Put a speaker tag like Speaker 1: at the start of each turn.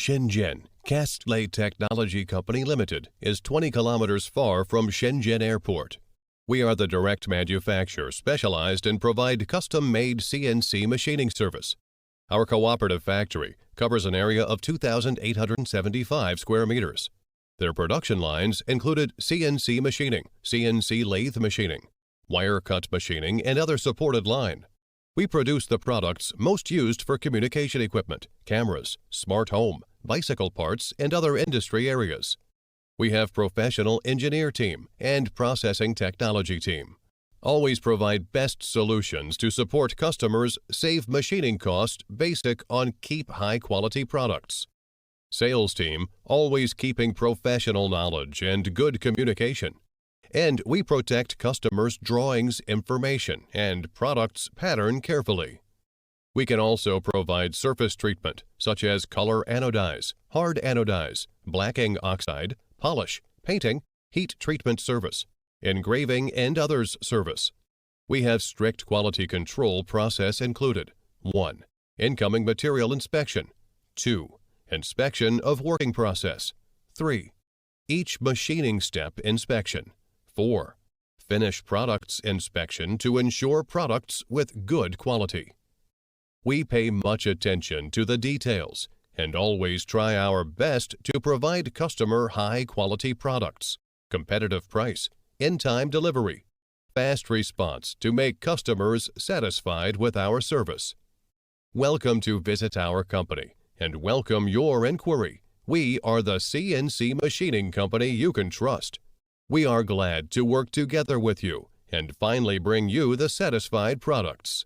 Speaker 1: Shenzhen Castlay Technology Company Limited is 20 kilometers far from Shenzhen Airport. We are the direct manufacturer specialized in provide custom-made CNC machining service. Our cooperative factory covers an area of 2,875 square meters. Their production lines included CNC machining, CNC lathe machining, wire cut machining, and other supported line. We produce the products most used for communication equipment, cameras, smart home, bicycle parts, and other industry areas. We have professional engineer team and processing technology team. Always provide best solutions to support customers, save machining cost basic on keep high-quality products. Sales team always keeping professional knowledge and good communication. And we protect customers' drawings, information, and products pattern carefully. We can also provide surface treatment such as color anodize, hard anodize, blacking oxide, polish, painting, heat treatment service, engraving, and others service. We have strict quality control process included. 1. Incoming material inspection. 2. Inspection of working process. 3. Each machining step inspection. 4. Finished products inspection to ensure products with good quality. We pay much attention to the details and always try our best to provide customer high-quality products, competitive price, in-time delivery, fast response to make customers satisfied with our service. Welcome to visit our company and welcome your inquiry. We are the CNC machining company you can trust. We are glad to work together with you and finally bring you the satisfied products.